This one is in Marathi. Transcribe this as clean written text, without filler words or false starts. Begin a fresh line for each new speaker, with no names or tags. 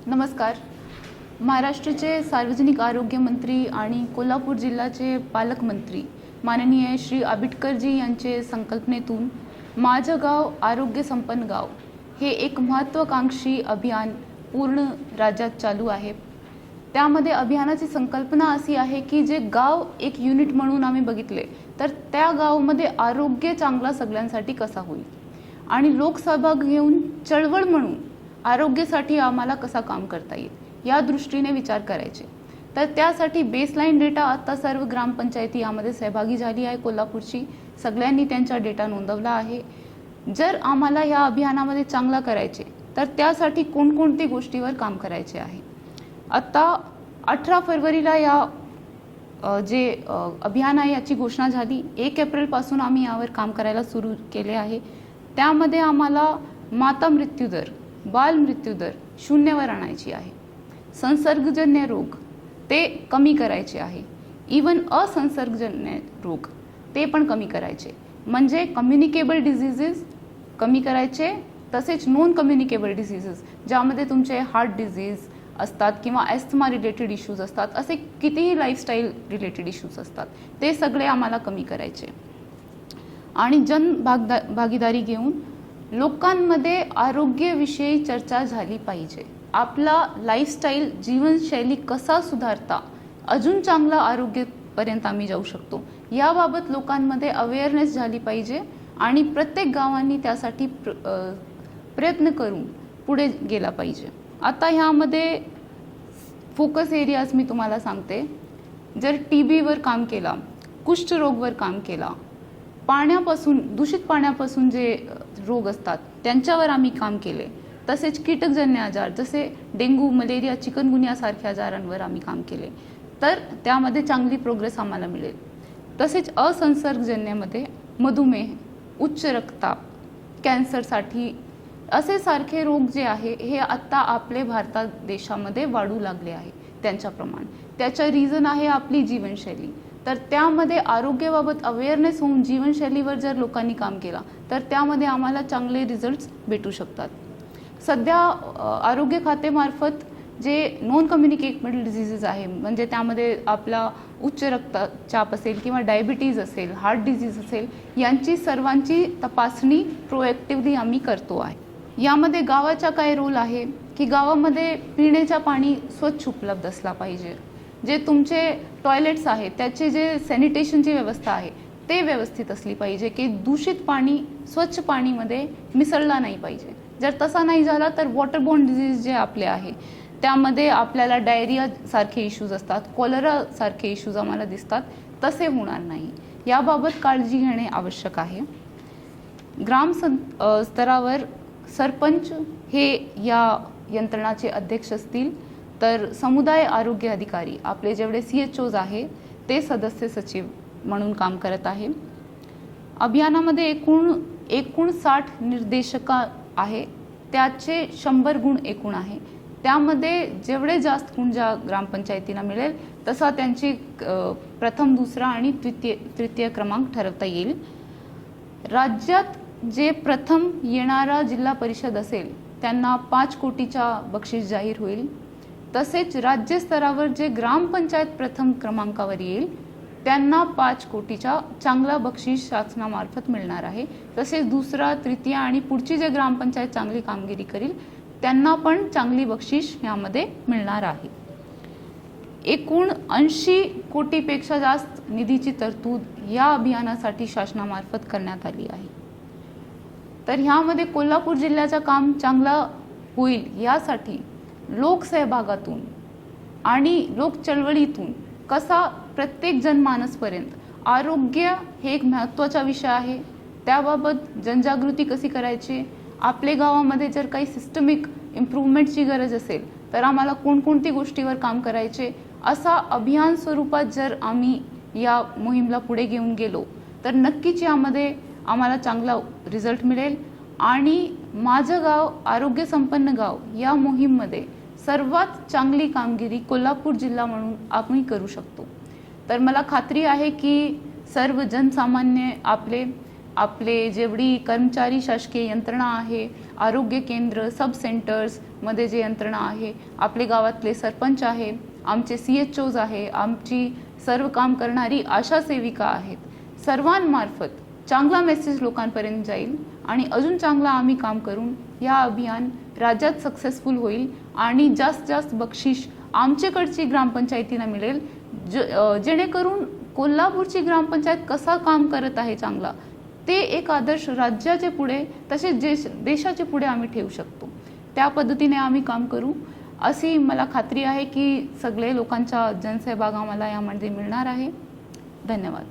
नमस्कार। महाराष्ट्राचे सार्वजनिक आरोग्य मंत्री आणि कोल्हापूर जिल्ह्याचे पालकमंत्री माननीय श्री आबिटकरजी यांचे संकल्पनेतून माझं गाव आरोग्य संपन्न गाव हे एक महत्त्वाकांक्षी अभियान पूर्ण राज्यात चालू आहे। त्यामध्ये अभियानाची संकल्पना अशी आहे की जे गाव एक युनिट म्हणून आम्ही बघितले तर त्या गावामध्ये आरोग्य चांगला सगळ्यांसाठी कसा होईल आणि लोकसहभाग घेऊन चळवळ म्हणून आरोग्यासाठी आम्हाला कसा काम करता येईल या दृष्टीने विचार करायचे। तर त्यासाठी बेसलाईन डेटा आता सर्व ग्रामपंचायती यामध्ये सहभागी झाली आहे। कोल्हापूरची सगळ्यांनी त्यांचा डेटा नोंदवला आहे। जर आम्हाला या अभियानामध्ये चांगला करायचे तर त्यासाठी कोणकोणती गोष्टीवर काम करायचे आहे। आता 18 फरवरीला या जे अभियान आहे याची घोषणा झाली। 1 एप्रिलपासून आम्ही यावर काम करायला सुरू केले आहे। त्यामध्ये आम्हाला माता मृत्यूदर, बाल मृत्यूदर 0वर आणायची आहे। संसर्गजन्य रोग ते कमी करायचे आहे। इवन असंसर्गजन्य रोग ते पण कमी करायचे, म्हणजे कम्युनिकेबल डिझीजेस कमी करायचे। तसेच नॉन कम्युनिकेबल डिझीजेस ज्यामध्ये तुमचे हार्ट डिझीज असतात किंवा ॲस्थमा रिलेटेड इश्यूज असतात, असे कितीही लाईफस्टाईल रिलेटेड इश्यूज असतात, ते सगळे आम्हाला कमी करायचे। आणि भागीदारी घेऊन लोकांमध्ये आरोग्याविषयी चर्चा झाली पाहिजे। आपला लाईफस्टाईल जीवनशैली कसा सुधारता अजून चांगला आरोग्यापर्यंत आम्ही जाऊ शकतो याबाबत लोकांमध्ये अवेअरनेस झाली पाहिजे आणि प्रत्येक गावांनी त्यासाठी प्रयत्न करून पुढे गेला पाहिजे। आता ह्यामध्ये फोकस एरियाज मी तुम्हाला सांगते। जर TBवर काम केला, कुष्ठरोगवर काम केला, पाण्यापासून दूषित पाण्यापासून जे रोग असतात त्यांच्यावर आम्ही काम केले, तसेच कीटकजन्य आजार जसे डेंग्यू, मलेरिया, चिकनगुनिया सारख्या आजारांवर आम्ही काम केले, तर त्यामध्ये चांगली प्रोग्रेस आम्हाला मिळेल। तसेच असंसर्गजन्यमध्ये मधुमेह, उच्च रक्तदाब, कॅन्सरसाठी असे सारखे रोग जे आहे हे आत्ता आपले भारतात देशामध्ये वाढू लागले आहे त्यांच्या प्रमाण। त्याचं रिझन आहे आपली जीवनशैली। तर त्यामध्ये आरोग्याबाबत अवेअरनेस होऊन जीवनशैलीवर जर लोकांनी काम केला तर त्यामध्ये आम्हाला चांगले रिझल्ट्स भेटू शकतात। सध्या आरोग्य खात्यामार्फत जे नॉन कम्युनिकेबल डिझीजेस आहे, म्हणजे त्यामध्ये आपला उच्च रक्तचाप असेल किंवा डायबिटीज असेल, हार्ट डिझीज असेल, यांची सर्वांची तपासणी प्रोएक्टिव्हली आम्ही करतो आहे। यामध्ये गावाचा काय रोल आहे की गावामध्ये पिण्याचा पाणी स्वच्छ उपलब्ध असला पाहिजे। जे तुमचे टॉयलेट्स आहेत त्याचे जे सॅनिटेशनची व्यवस्था आहे ते व्यवस्थित असली पाहिजे की दूषित पाणी स्वच्छ पाणीमध्ये मिसळला नाही पाहिजे। जर तसा नाही झाला तर वॉटरबोर्न डिझीज जे आपले आहे त्यामध्ये आपल्याला डायरिया सारखे इश्यूज असतात, कॉलरा सारखे इश्यूज आम्हाला दिसतात, तसे होणार नाही याबाबत काळजी घेणे आवश्यक आहे। ग्राम स्तरावर सरपंच हे या यंत्रणाचे अध्यक्ष असतील, तर समुदाय आरोग्य अधिकारी आपले जेवढे CHOs आहे ते सदस्य सचिव म्हणून काम करत आहे। अभियानामध्ये एकूण 60 निर्देशक आहे, त्याचे 100 गुण एकूण आहे। त्यामध्ये जेवढे जास्त गुण ज्या ग्रामपंचायतींना मिळेल तसा त्यांची प्रथम, दुसरा आणि तृतीय क्रमांक ठरवता येईल। राज्यात जे प्रथम येणारा जिल्हा परिषद असेल त्यांना 5 कोटीचा बक्षीस जाहीर होईल। तसेच राज्य स्तरावर जे ग्रामपंचायत प्रथम क्रमांकावर येईल त्यांना 5 कोटीचा चांगला बक्षीस शासनामार्फत मिळणार आहे। तसेच दुसरा, तृतीय आणि पुढची जे ग्रामपंचायत चांगली कामगिरी करेल त्यांना पण चांगली बक्षीस यामध्ये मिळणार आहे। एकूण 80 कोटीपेक्षा जास्त निधीची तरतूद या अभियानासाठी शासनामार्फत करण्यात आली आहे। तर ह्यामध्ये कोल्हापूर जिल्ह्याचं काम चांगला होईल यासाठी लोकसहभागातून आणि लोक चळवळीतून कसा प्रत्येक जनमानसपर्यंत आरोग्य हे एक महत्त्वाचा विषय आहे, त्याबाबत जनजागृती कशी करायची, आपले गावामध्ये जर काही सिस्टमिक इम्प्रूव्हमेंटची गरज असेल तर आम्हाला कोणकोणती गोष्टीवर काम करायचे, असा अभियान स्वरूपात जर आम्ही या मोहीमला पुढे घेऊन गेलो तर नक्कीच यामध्ये आम्हाला चांगला रिझल्ट मिळेल आणि माझं गाव आरोग्य संपन्न गाव या मोहीममध्ये सर्वात चांगली कामगिरी कोल्हापूर जिल्हा म्हणून आम्ही करू शकतो। तर मला खात्री आहे की सर्व जनसामान्य आपले जेवढी कर्मचारी शासकीय यंत्रणा आहे, आरोग्य केंद्र, सब सेंटर्समध्ये जे यंत्रणा आहे, आपले गावातले सरपंच आहे, आमचे CHOs आहे, आमची सर्व काम करणारी आशा सेविका आहेत, सर्वांमार्फत चांगला मेसेज लोकांपर्यंत जाईल आणि अजून चांगला आम्ही काम करून या अभियान राज्यात सक्सेसफुल होईल आणि जास्त जास्त बक्षीस आमच्याकडची ग्रामपंचायतींना मिळेल, जेणेकरून कोल्हापूरची ग्रामपंचायत कसा काम करत आहे चांगला, ते एक आदर्श राज्याचे पुढे तसेच देशाचे पुढे आम्ही ठेवू शकतो. त्या पद्धतीने आम्ही काम करू अशी मला खात्री आहे की सगळे लोकांचा जनसहभाग आम्हाला यामध्ये मिळणार आहे. धन्यवाद.